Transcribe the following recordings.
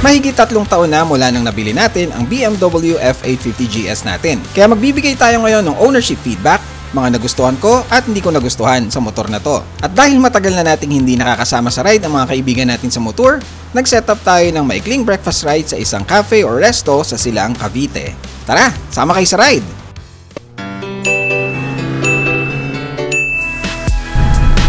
Mahigit 3 taon na mula nang nabili natin ang BMW F850 GS natin. Kaya magbibigay tayo ngayon ng ownership feedback, mga nagustuhan ko at hindi ko nagustuhan sa motor na to. At dahil matagal na nating hindi nakakasama sa ride ang mga kaibigan natin sa motor, nag-setup tayo ng maikling breakfast ride sa isang cafe o resto sa Silang, Cavite. Tara, sama kayo sa ride!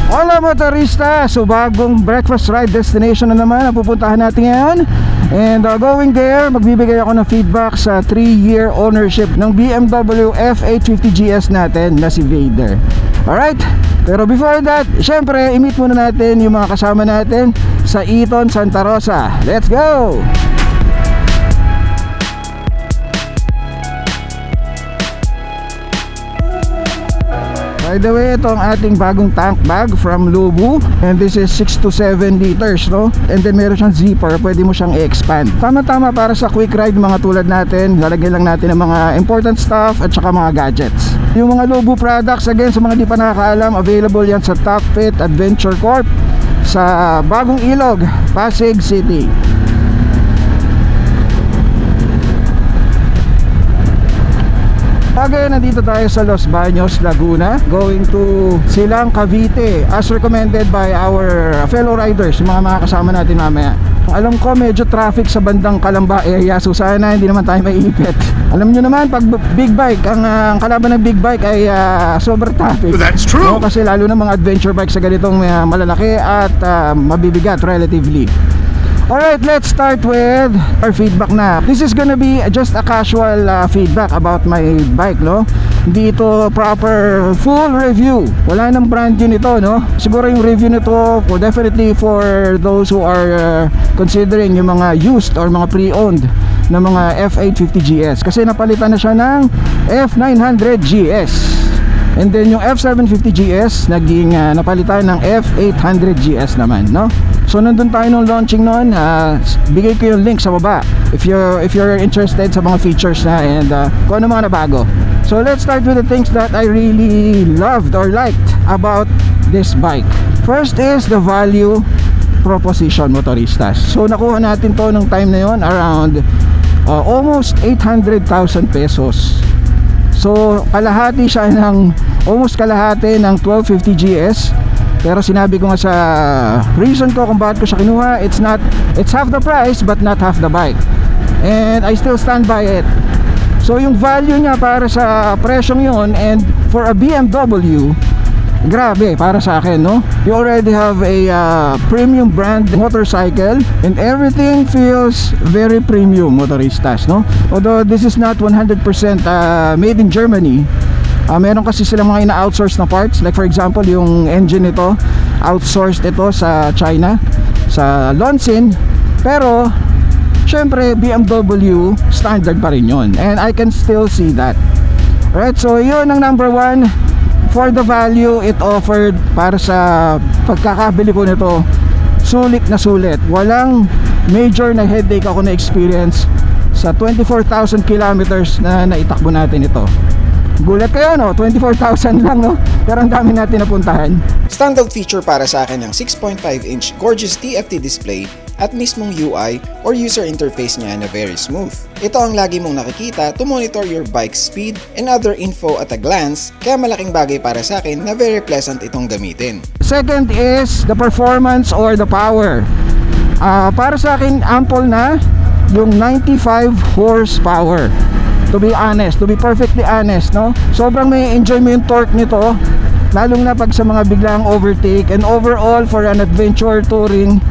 Hola motorista! So bagong breakfast ride destination na naman ang pupuntahan natin ngayon. And going there, magbibigay ako ng feedback sa 3-year ownership ng BMW F850 GS natin na si Vader. Alright? Pero before that, syempre, i-meet muna natin yung mga kasama natin sa Eton Santa Rosa. Let's go! By the way, ito ang ating bagong tank bag from Lubu. And this is 6 to 7 liters, no? And then meron siyang zipper, pwede mo siyang i-expand. Tama-tama para sa quick ride, mga tulad natin. Lalagyan lang natin ng mga important stuff at saka mga gadgets. Yung mga Lubu products, again, sa mga di pa nakakaalam, available yan sa Top Fit Adventure Corp sa Bagong Ilog, Pasig City. Okay, nandito tayo sa Los Baños, Laguna, going to Silang, Cavite, as recommended by our fellow riders, mga kasama natin mamaya. Alam ko medyo traffic sa bandang Calamba area, so sana hindi naman tayo maiipit. Alam nyo naman, pag big bike, ang kalaban ng big bike ay sobrang traffic. That's true! No, kasi lalo na mga adventure bike sa ganitong malalaki at mabibigat relatively. Alright, let's start with our feedback na. This is gonna be just a casual feedback about my bike, no? Hindi ito proper full review. Wala nang brand new nito, no? Siguro yung review nito definitely for those who are considering yung mga used or mga pre-owned na mga F850 GS. Kasi napalitan na siya ng F900 GS. And then yung F750 GS naging napalitan ng F800 GS naman, no? So nandun tayo nung launching noon, bigay ko yung link sa baba if you're interested sa mga features na and kung ano mga nabago. So let's start with the things that I really loved or liked about this bike. First is the value proposition, motoristas. So nakuha natin to nung time na yon around almost 800,000 pesos. So kalahati siya ng almost kalahati ng 1250 GS. Pero sinabi ko nga sa reason ko kung bakit ko siya kinuha, it's half the price but not half the bike. And I still stand by it. So yung value niya para sa presyong yun, and for a BMW, grabe para sa akin, no? You already have a premium brand motorcycle and everything feels very premium, motoristas, no? Although this is not 100% made in Germany. Meron kasi silang mga ina-outsource na parts. Like for example, yung engine nito, outsourced ito sa China, sa Lonsin. Pero, syempre, BMW standard pa rin yun. And I can still see that. Right, so yun ang number one. For the value it offered, para sa pagkakabili ko nito, sulit na sulit. Walang major na headache ako na experience sa 24,000 kilometers na naitakbo natin ito. Gulat kayo, no? 24,000 lang, no? Pero ang dami natin napuntahan. Standout feature para sa akin ng 6.5-inch gorgeous TFT display at mismong UI or user interface niya na very smooth. Ito ang lagi mong nakikita to monitor your bike's speed and other info at a glance, kaya malaking bagay para sa akin na very pleasant itong gamitin. Second is the performance or the power. Para sa akin, ample na yung 95 horsepower. To be honest, to be perfectly honest, no? Sobrang may enjoy mo yung torque nito, lalong na pag sa mga biglang overtake, and overall for an adventure touring,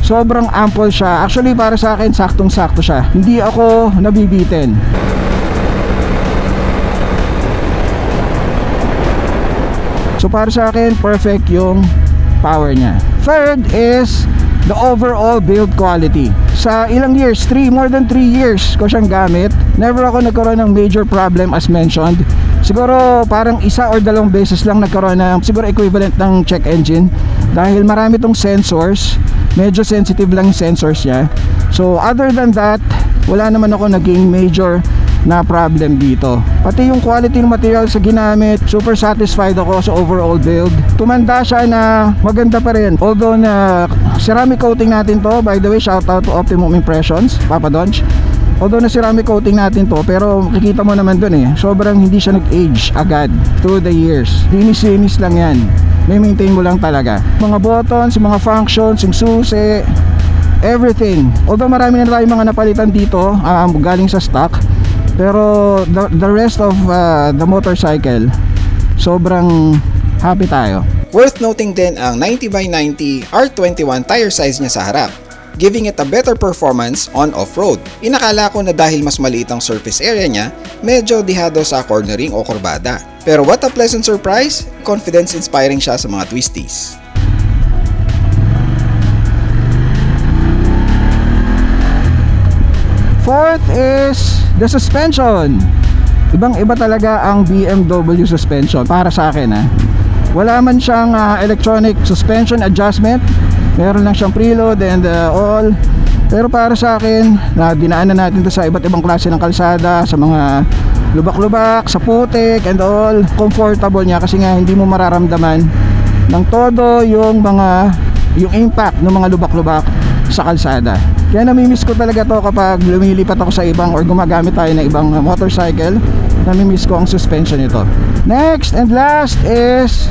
sobrang ample siya. Actually para sa akin, saktong-sakto siya. Hindi ako nabibitin. So para sa akin, perfect yung power niya. Third is the overall build quality. Sa ilang years, more than 3 years ko siyang gamit, never ako nagkaroon ng major problem as mentioned. Siguro parang 1 or 2 beses lang nagkaroon ng siguro equivalent ng check engine, dahil marami tong sensors, medyo sensitive lang yung sensors niya. So other than that, wala naman ako naging major na problem dito. Pati yung quality ng material sa ginamit, super satisfied ako sa overall build. Tumanda siya na maganda pa rin. Although na ceramic coating natin to, by the way, shout out to Optimum Impressions, Papa Donch. Although na ceramic coating natin to, pero makikita mo naman dun sobrang hindi siya nag-age agad through the years. Linis-linis lang yan. May maintain mo lang talaga. Mga buttons, mga functions, yung susi, everything. Although marami na tayong mga napalitan dito, galing sa stock, pero the rest of the motorcycle, sobrang happy tayo. Worth noting din ang 90x90 R21 tire size niya sa harap, giving it a better performance on off-road. Inakala ko na dahil mas maliit ang surface area niya, medyo dihado sa cornering o kurbada. Pero what a pleasant surprise, confidence inspiring siya sa mga twisties. Fourth is the suspension. Ibang-iba talaga ang BMW suspension para sa akin. Wala man siyang electronic suspension adjustment. Meron lang siyang preload and all. Pero para sa akin, na dinaanan natin to sa iba't ibang klase ng kalsada, sa mga lubak-lubak, sa putik and all, comfortable niya kasi nga hindi mo mararamdaman ng todo yung impact ng mga lubak-lubak sa kalsada. Kaya namimiss ko talaga to kapag lumilipat ako sa ibang or gumagamit tayo ng ibang motorcycle. Namimiss ko ang suspension nito. Next and last is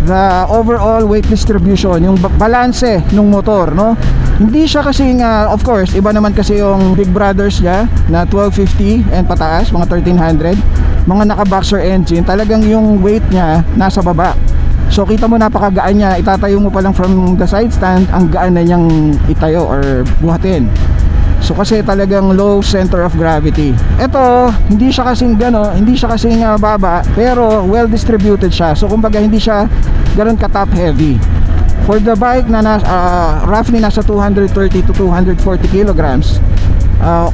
the overall weight distribution, yung balanse ng motor, no? Hindi siya kasi of course, iba naman kasi yung big brothers niya na 1250 and pataas, mga 1300, mga naka-boxer engine, talagang yung weight niya nasa baba. So kita mo napakagaan niya, itatayo mo pa lang from the side stand, ang gaan na niyang itayo or buhatin. So kasi talagang low center of gravity. Ito, hindi siya kasing hindi siya kasing baba, pero well distributed siya. So kumbaga hindi siya ganoon ka top heavy. For the bike na roughly nasa 230 to 240 kilograms,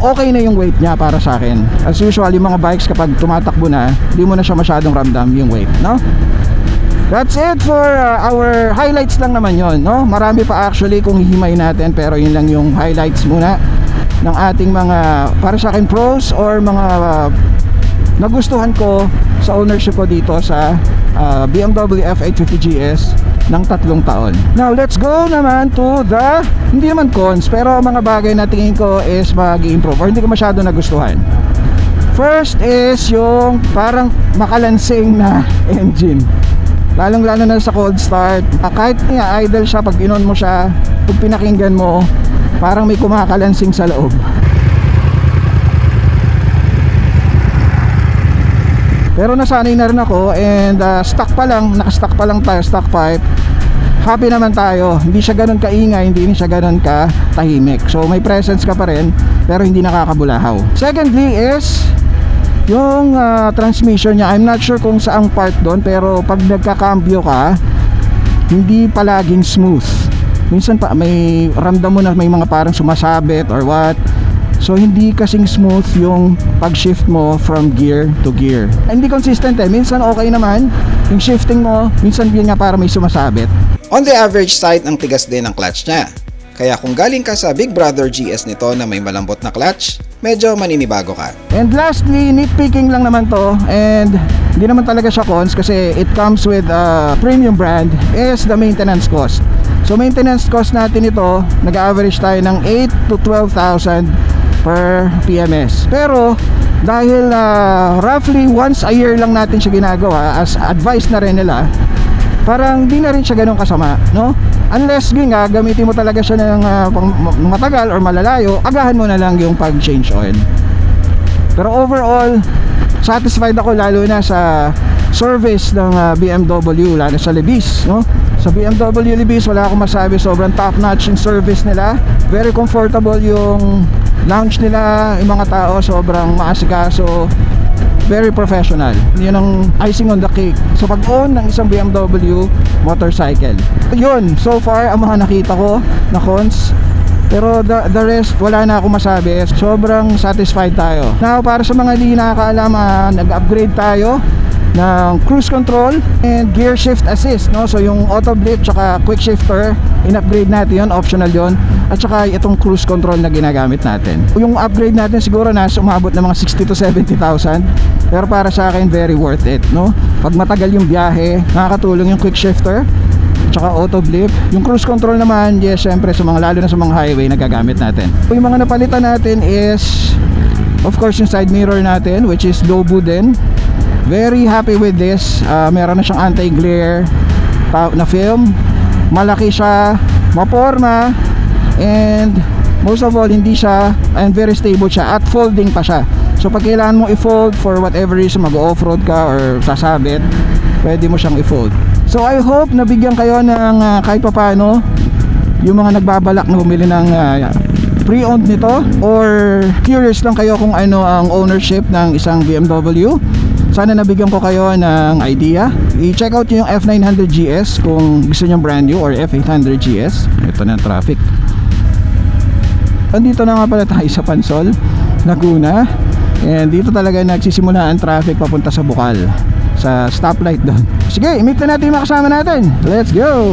okay na yung weight niya para sa akin. As usual, yung mga bikes kapag tumatakbo na, hindi mo na siya masyadong ramdam yung weight, no? That's it for our highlights lang naman yon, no? Marami pa actually kung hihimay natin, pero yun lang yung highlights muna ng ating mga, para sa akin, pros or mga nagustuhan ko sa ownership ko dito sa BMW F850 GS ng 3 taon. Now let's go naman to the, hindi naman cons, pero mga bagay na tingin ko is mag-i-improve or hindi ko masyado nagustuhan. First is yung parang makalansing na engine, lalong lalo na sa cold start. Kahit nga idle siya, pag inon mo siya, pag pinakinggan mo, parang may kumakalansing sa loob. Pero nasanay na rin ako and naka-stock pa lang tayo, stock pipe. Happy naman tayo, hindi siya ganun kaingay, hindi siya ganun ka tahimik. So may presence ka pa rin, pero hindi nakakabulahaw. Secondly is yung transmission niya. I'm not sure kung saang part doon, pero pag nagkakambyo ka, hindi palaging smooth. Minsan pa may ramdam mo na may mga parang sumasabit or what. So hindi kasing smooth yung pag-shift mo from gear to gear. Hindi consistent minsan okay naman yung shifting mo, minsan yun nga para may sumasabit. On the average side, ang tigas din ang clutch niya. Kaya kung galing ka sa Big Brother GS nito na may malambot na clutch, medyo maninibago ka. And lastly, nitpicking lang naman to, and hindi naman talaga siya cons kasi it comes with a premium brand, is the maintenance cost. So maintenance cost natin ito, nag-average tayo ng 8 to 12,000 per PMS. Pero dahil roughly once a year lang natin siya ginagawa, as advice na rin nila, parang di na rin siya ganun kasama, no? Unless gamitin mo talaga siya ng matagal or malalayo, agahan mo na lang yung pag-change oil. Pero overall, satisfied ako lalo na sa service ng BMW, lalo sa Libis, no? Sa BMW Libis, wala akong masabi, sobrang top notch yung service nila. Very comfortable yung lounge nila, yung mga tao sobrang maasikaso, very professional. Yun ang icing on the cake so pag-own ng isang BMW motorcycle. Yun, so far ang mga nakita ko na cons, pero the rest wala na akong masabi. Sobrang satisfied tayo. Now para sa mga hindi nakakaalam, nag-upgrade tayo ng cruise control and gear shift assist, no? So yung auto blip tsaka quick shifter, in-upgrade natin yun, optional yun. at saka itong cruise control na ginagamit natin. Yung upgrade natin siguro nasa umabot ng mga 60 to 70,000, pero para sa akin very worth it, no? Pag matagal yung biyahe, nakakatulong yung quick shifter tsaka auto blip. Yung cruise control naman, yes, syempre sa mga, lalo na sa mga highway, nagagamit natin. Yung mga napalitan natin is of course yung side mirror natin, which is Dobu din. Very happy with this. Meron na siyang anti-glare na film. Malaki siya, maporma, and most of all, hindi siya, and very stable siya, at folding pa siya. So pag kailangan mong i-fold for whatever reason, mag-off-road ka or sasabit, pwede mo siyang i-fold. So I hope nabigyan kayo ng kahit papano yung mga nagbabalak na bumili ng pre-owned nito, or curious lang kayo kung ano ang ownership ng isang BMW. Sana nabigyan ko kayo ng idea. I-check out yung F900 GS kung gusto nyo brand new, or F800 GS. Ito na ang traffic. Andito na nga pala tayo sa Pansol, Laguna, and dito talaga nagsisimula ang traffic papunta sa Bukal, sa stoplight doon. Sige, i-meet na natin yung mga kasama natin. Let's go!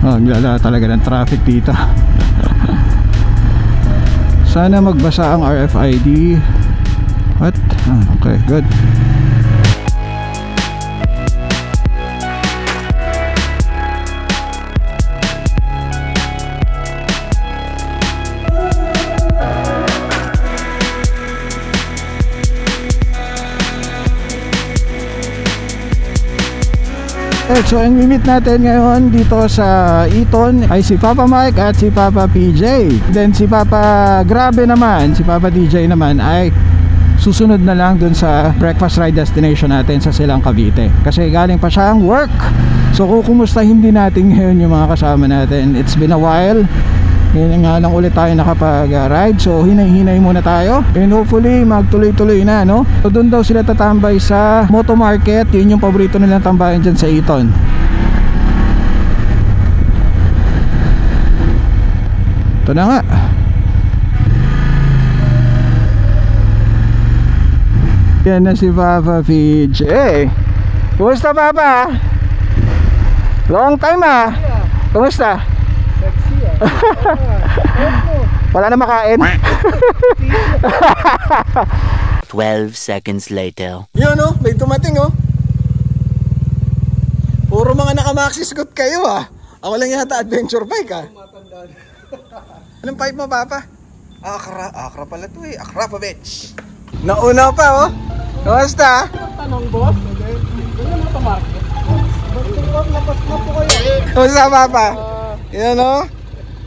Ang lala talaga ng traffic dito. Sana magbasa ang RFID. What? Okay, good. So ang limit natin ngayon dito sa Eton ay si Papa Mike at si Papa PJ. Then si Papa Grabe naman, si Papa DJ naman ay susunod na lang dun sa breakfast ride destination natin sa Silang, Cavite, kasi galing pa siyang work. So kukumustahin din natin ngayon yung mga kasama natin. It's been a while, ngayon nga lang ulit tayo nakapag-ride, so hinay-hinay muna tayo, and hopefully magtuloy-tuloy na, no? So doon daw sila tatambay sa Moto Market, yun yung paborito nilang tambayan dyan sa Eton. Ito na nga. Yan na si Papa PJ. Kumusta Papa? Long time Kumusta? Wala na makain. 12 seconds later. Yun may dumating Puro mga naka-maxi scoot kayo Ako lang yata adventure bike Anong pipe mo Papa? Akra pala to Akra pa bitch. Nauna pa Kamusta? Tanong boss, ano mo ito market? Lapas na po kayo. Kamusta Papa? Yan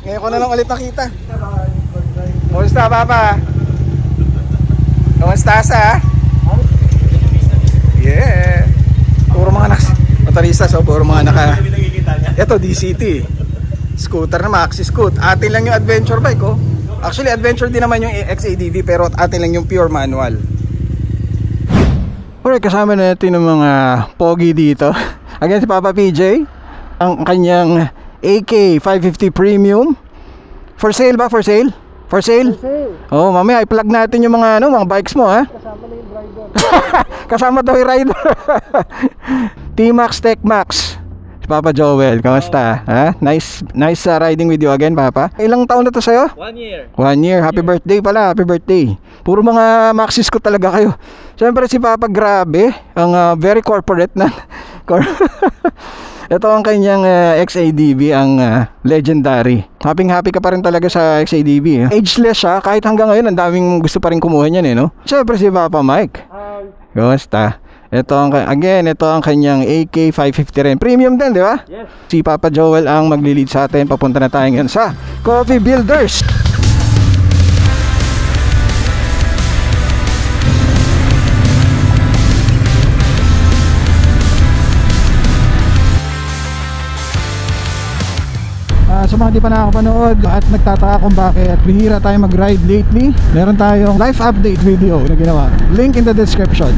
ngayon ko na lang ulit nakita. Kamusta Papa? Kamusta Yeah. Puro mga motoristas puro mga ito DCT scooter na maxi scoot. Atin lang yung adventure bike Actually adventure din naman yung XADV, pero atin lang yung pure manual. Alright, kasama natin ng mga pogi dito. Again si Papa PJ, ang kanyang AK550 Premium. For sale ba? For sale? For sale? Oh, mamaya i-plug natin yung mga mga bikes mo Kasama na yung rider. Kasama daw yung rider. T-Max Tech Max. Si Papa Joel, kamusta? Nice riding with you again, Papa. Ilang taon na to sa'yo? 1 year. 1 year. Happy birthday pala. Happy birthday. Puro mga maxis ko talaga kayo. Siyempre si Papa Grabe, ang very corporate na. Ito ang kanyang XADV, ang legendary. Happy ka pa rin talaga sa XADV. Ageless siya, kahit hanggang ngayon ang daming gusto pa rin kumuha niyan no? Siyempre si Papa Mike. Kamusta? Ito ang kanyang AK550 rin. Premium din, di ba? Yes. Si Papa Joel ang magli-lead sa atin. Papunta na tayo ngayon sa Coffee Builders. Sa mga di pa nakakapanood at nagtataka kung bakit bihira tayo mag-ride lately, meron tayong life update video na ginawa. Link in the description.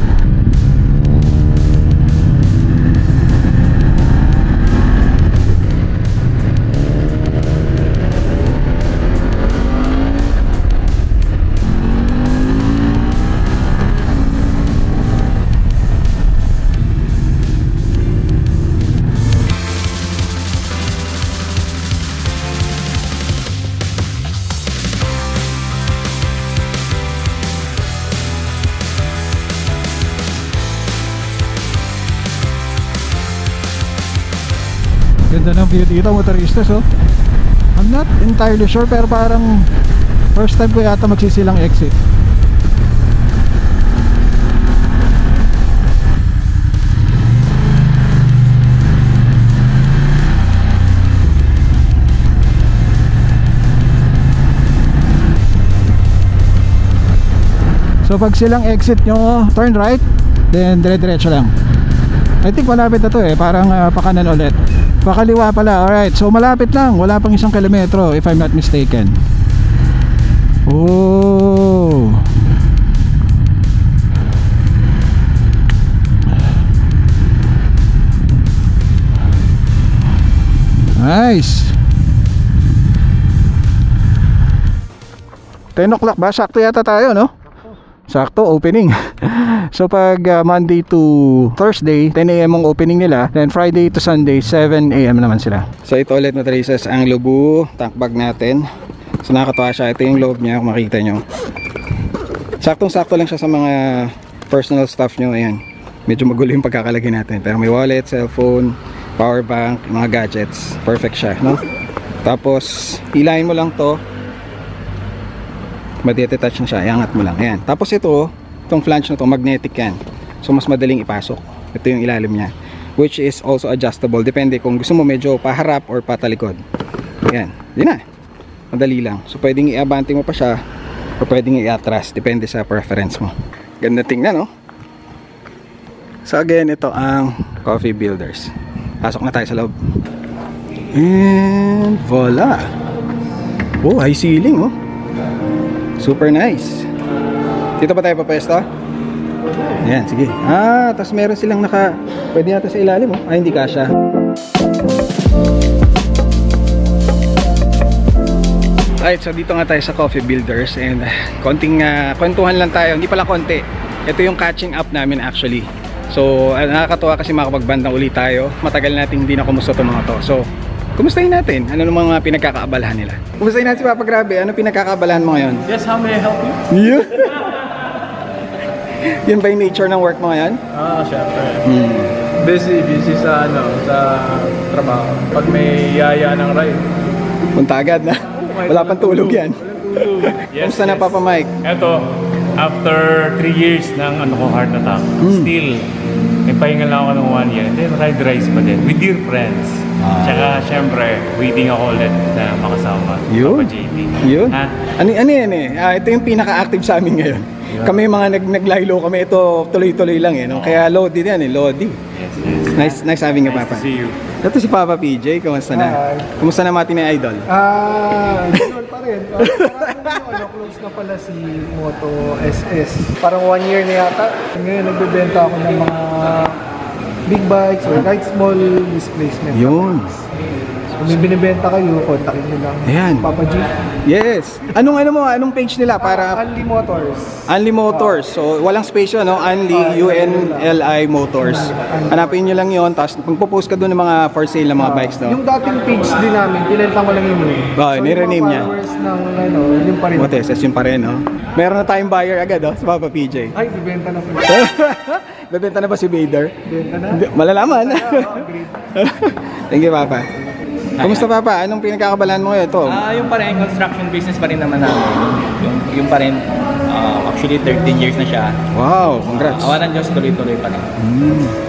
Ganda ng view dito, motoristas oh. I'm not entirely sure pero parang first time ko yata magsisilang exit. So pag silang exit nyo, turn right, then dire-diretso lang. I think malapit na to eh, parang pakanan ulit. Pakaliwa pala, alright. So malapit lang, wala pang 1 kilometro if I'm not mistaken. Oh, nice. 10 o'clock ba? Sakto yata tayo, no? Sakto, opening. So pag Monday to Thursday 10 AM ang opening nila, then Friday to Sunday 7 AM naman sila. So ito ulit na traces ang Lubu tank bag natin. So nakakatawa siya, ito yung loob niya kung makita nyo. Saktong sakto lang siya sa mga personal stuff nyo. Ayan, medyo magulo yung pagkakalagay natin, pero may wallet, cellphone, power bank, mga gadgets, perfect siya, no? Tapos hilahin mo lang to, madetouch na siya, iangat mo lang. Ayan. Tapos ito, itong flange na to, magnetic yan. So mas madaling ipasok. Ito yung ilalim niya, which is also adjustable. Depende kung gusto mo medyo paharap or patalikod. Ayan. Yun na. Madali lang. So pwedeng i-abante mo pa siya o pwedeng i-atras. Depende sa preference mo. Ganda tingnan, no? So again, ito ang Coffee Builders. Pasok na tayo sa loob. And voila. Oh, high ceiling, oh. Super nice. Dito pa tayo papesto? Ayan, sige. Tapos meron silang pwede natin sa ilalim, oh. Hindi kasya. Alright, so dito nga tayo sa Coffee Builders. And konting kwentuhan lang tayo. Hindi pala konti. Ito yung catching up namin actually. So nakakatuwa kasi makapagbandang ulit tayo. Matagal natin hindi na kumusta itong mga to. So kumustahin natin? Ano ng mga pinagkakaabalahan nila? Kumustahin natin si Papa Grabe? Ano pinagkakaabalahan mo ngayon? Yes, how may I help you? Yeah. Yun ba yung nature ng work mo ngayon? Syempre. Busy sa sa trabaho. Pag may yaya ng ride, Punta agad na. Wala pang tulog yan. Yes, Kumusta na Papa Mike? Eto, after 3 years ng heart attack, still, nagpahinga lang ako ng 1 year. And then ride pa din with dear friends. Tsaka syempre, waiting ako ulit na makasama Yun. Papa JT. Yun. Ano yan eh. Ito yung pinaka-active sa amin ngayon. Kami mga naglaylo kami, ito tuloy-tuloy lang eh. No? Kaya Lodi yan eh, Lodi. Yes. Nice having you, Nice Papa. to see you. Ito si Papa PJ, kumusta na? Hi. Kumusta na Mati na Idol? Ganun pa rin. Close na pala si Moto SS. Parang 1 year na yata. Ngayon nagbebenta ako ng mga big bikes or kahit small displacement. Yun. Kung may binibenta kayo, kontakin nyo lang. Ayan. Papa G. Yes. Anong page nila para Unli Motors. Unli Motors. So walang space yun, no? Unli UNLI Motors. Hanapin nyo lang yun, tapos magpo-post ka doon ng mga for sale na mga bikes, no? Yung dating page din namin, pinenta ko lang yun. nire-rename niya. followers ng yun pa rin. Moteses yun pa rin, no? Meron na tayong buyer agad, no? Sa Papa PJ. Ay, bibenta na po. Bebenta na ba si Vader? Bibenta na. Malalaman. Agreed. Thank you, Papa. Kumusta, Papa? Anong pinagkakabalan mo ngayon? Ito? Yung pa rin, construction business pa rin naman namin. Yung pa rin, actually 13 years na siya. Wow, congrats. Awa ng Diyos, tuloy-tuloy pa rin.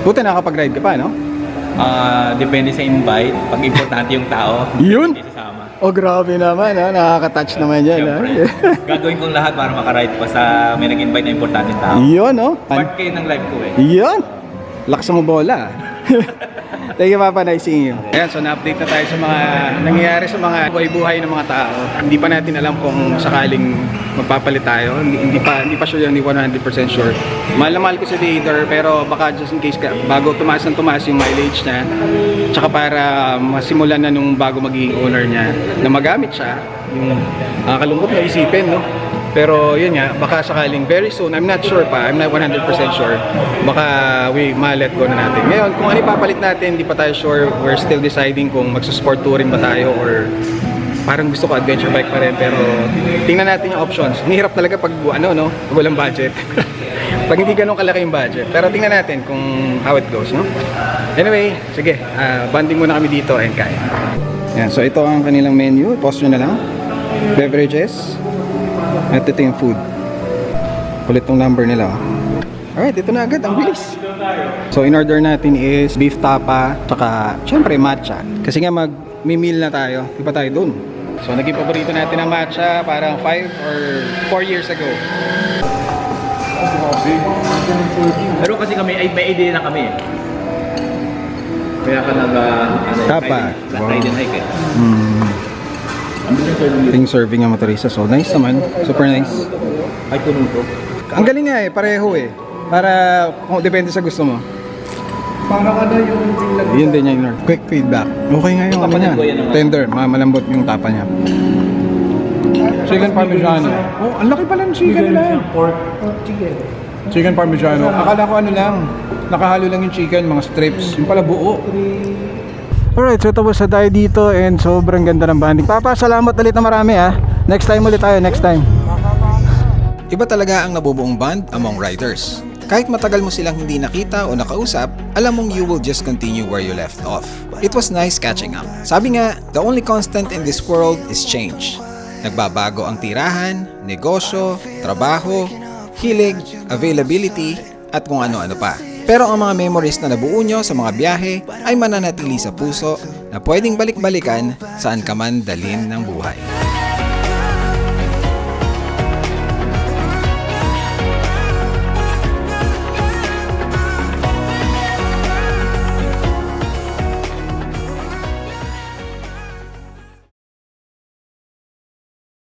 Buti nakakapag-ride ka pa, no? Depende sa invite. Pag importante yung tao, Yun? hindi sasama. Oh, grabe naman, ha? Nakaka-touch naman yan, ha? Siyempre, gagawin kong lahat para makaride pa sa may nag-invite na importante tao. Yun, no? Part kayo ng live ko eh. Yun! Lakas mo bola. Thank you, Papa. Nice seeing you. Ayan, so na-update na tayo sa mga nangyayari sa mga buhay-buhay ng mga tao. Hindi pa natin alam kung sakaling magpapalit tayo. Hindi pa sure yan, hindi 100% sure. Mahal na mahal ko si Vader, pero baka just in case bago tumaas yung mileage niya, tsaka para masimulan na nung bago magiging owner niya na magamit siya, yung nakakalungkot na isipin, no? Pero yun nga, baka sakaling very soon, I'm not sure pa, I'm not 100% sure, baka ma-let go na natin. Ngayon, kung ano ipapalit natin, hindi pa tayo sure, we're still deciding kung magsusport touring ba tayo or parang gusto ko adventure bike pa rin, pero tingnan natin yung options. Mahirap talaga pag walang budget. Pag hindi ganun kalaki yung budget. Pero tingnan natin kung how it goes, no? Anyway, sige, bonding muna kami dito and kain. Yan, so ito ang kanilang menu. Pause nyo na lang. Beverages. At ito yung food. Kulit tong number nila. Alright, ito na agad. Ang bilis. So, in order natin is beef tapa, tsaka, syempre, matcha. Kasi nga mag-meal na tayo. Di pa tayo dun. So, naging paborito natin ang matcha parang 5 or 4 years ago. Pero kasi kami, may idea na kami. Kaya ka Tapa. Ride and hike eh. Ito yung serving ng motorista. So, nice naman. Super nice. Ay, puno to. Ang galing nga eh. Pareho eh. Para kung depende sa gusto mo. Parang ano yung Yun din yung quick feedback. Okay nga yung ano niya. Tender. Malambot yung tapa niya. Chicken Parmigiano. Oh, ang laki pala ng chicken nila. Chicken Parmigiano. Akala ko ano lang. Nakahalo lang yung chicken, mga strips. Yung pala buo. Alright, so tapos na tayo dito and sobrang ganda ng banding. Papa, salamat ulit na marami ah. Next time ulit tayo, next time. Iba talaga ang nabubuong bond among riders. Kahit matagal mo silang hindi nakita o nakausap, alam mong you will just continue where you left off. It was nice catching up. Sabi nga, the only constant in this world is change. Nagbabago ang tirahan, negosyo, trabaho, hilig, availability, at kung ano-ano pa. Pero ang mga memories na nabuo nyo sa mga biyahe ay mananatili sa puso na pwedeng balik-balikan saan ka man dalhin ng buhay.